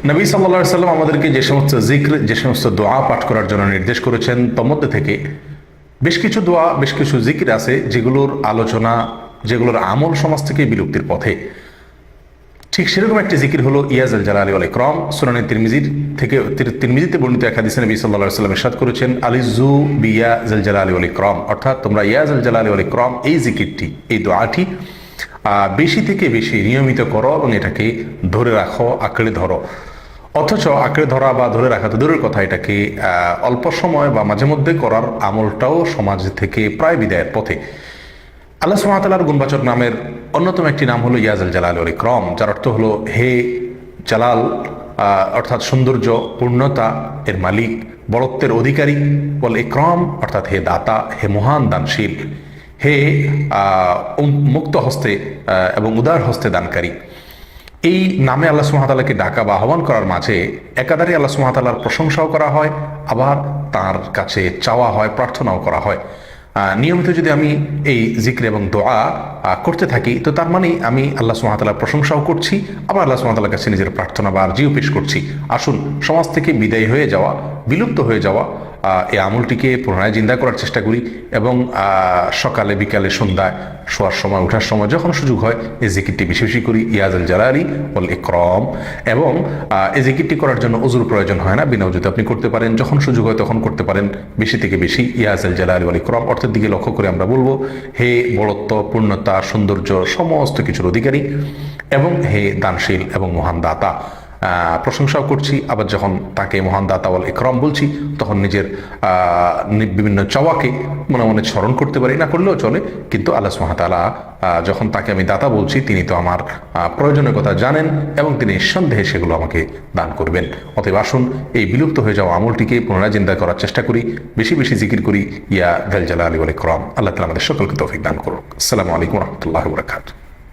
নবী সাল্লাল্লাহু আলাইহি সাল্লাম আমাদেরকে যে সমস্ত জিক্র, যে সমস্ত দোয়া পাঠ করার জন্য নির্দেশ করেছেন, তার মধ্যে থেকে বেশ কিছু দোয়া, বেশ কিছু জিকির আছে যেগুলোর আলোচনা, যেগুলোর আমল সমাজ থেকে বিলুপ্তির পথে। ঠিক সেরকম একটি জিকির হলো ইয়াজাল জালালি ওয়াল ইকরাম। সুনানে তিরমিজিতে বর্ণিত এক হাদিসে নবী সাল্লাল্লাহু আলাইহি সাল্লাম ইরশাদ করেছেন, আলিজু বিয়াজাল জালালি ওয়াল ইকরাম, অর্থাৎ তোমরা ইয়াজাল জালালি ওয়াল ইকরাম এই জিকিরটি, এই দোয়াটি বেশি থেকে বেশি নিয়মিত করো এবং এটাকে ধরে রাখো, আঁকড়ে ধরো। অথচ আঁকড়ে ধরা বা ধরে রাখা তো দূরের কথা, এটাকে অল্প সময় বা মাঝে মধ্যে করার আমলটাও সমাজ থেকে প্রায় বিদায়ের পথে। আল্লাহ সুবহানাহু ওয়া তাআলার গুণবাচক নামের অন্যতম একটি নাম হলো ইয়াজাল জালাল ওয়াল ইকরাম, যার অর্থ হলো হে জালাল, অর্থাৎ সৌন্দর্য, পূর্ণতা এর মালিক, বড়ত্বের অধিকারী, ওয়াল ইকরাম অর্থাৎ হে দাতা, হে মহান দানশীল, হে মুক্ত হস্তে এবং উদার হস্তে দানকারী। এই নামে আল্লাহ সুবহানাহু ওয়া তাআলাকে ডাকা বা আহ্বান করার মাঝে একাধারে আল্লাহ সুবহানাহু ওয়া তাআলার প্রশংসাও করা হয়, আবার তার কাছে চাওয়া হয়, প্রার্থনাও করা হয়। নিয়মিত যদি আমি এই জিক্র এবং দোয়া করতে থাকি, তো তার মানে আমি আল্লাহ সুবহানাহু ওয়া তাআলার প্রশংসাও করছি, আবার আল্লাহ সুবহানাহু ওয়া তাআলার কাছে নিজের প্রার্থনা বা আরজিও পেশ করছি। আসুন সমাজ থেকে বিদায় হয়ে যাওয়া, বিলুপ্ত হয়ে যাওয়া এই আমলটিকে পুনরায় জিন্দা করার চেষ্টা করি এবং সকালে, বিকালে, সন্ধ্যায়, শোয়ার সময়, ওঠার সময়, যখন সুযোগ হয় এই জিকিরটি বেশি বেশি করি, ইয়াজাল জালালি ওয়াল ইকরাম। এবং এই জিকিরটি করার জন্য ওযুর প্রয়োজন হয় না, বিনা ওযুতে আপনি করতে পারেন, যখন সুযোগ হয় তখন করতে পারেন। বেশি থেকে বেশি ইয়াজাল জালালি ওয়াল ইকরাম অর্থের দিকে লক্ষ্য করে আমরা বলবো, হে বড়ত্ব, পূর্ণতা, সৌন্দর্য সমস্ত কিছুর অধিকারী এবং হে দানশীল এবং মহান দাতা। প্রশংসাও করছি, আবার যখন তাকে মহান দাতা ওয়াল ইকরাম বলছি, তখন নিজের বিভিন্ন চাওয়াকে মনে মনে স্মরণ করতে পারি, না করলেও চলে, কিন্তু আল্লাহ সুবহানাহু ওয়া তাআলা যখন তাকে আমি দাতা বলছি, তিনি তো আমার প্রয়োজনের কথা জানেন এবং তিনি নিঃসন্দেহে সেগুলো আমাকে দান করবেন। অতএব আসুন এই বিলুপ্ত হয়ে যাওয়া আমলটিকে পুনরায় জিন্দা করার চেষ্টা করি, বেশি বেশি জিকির করি ইয়া যাল জালালি ওয়াল ইকরাম। আল্লাহ তাআলা আমাদের সকলকে তৌফিক দান করুন। আসসালামু আলাইকুম ওয়া রাহমাতুল্লাহি ওয়া বারাকাতুহু।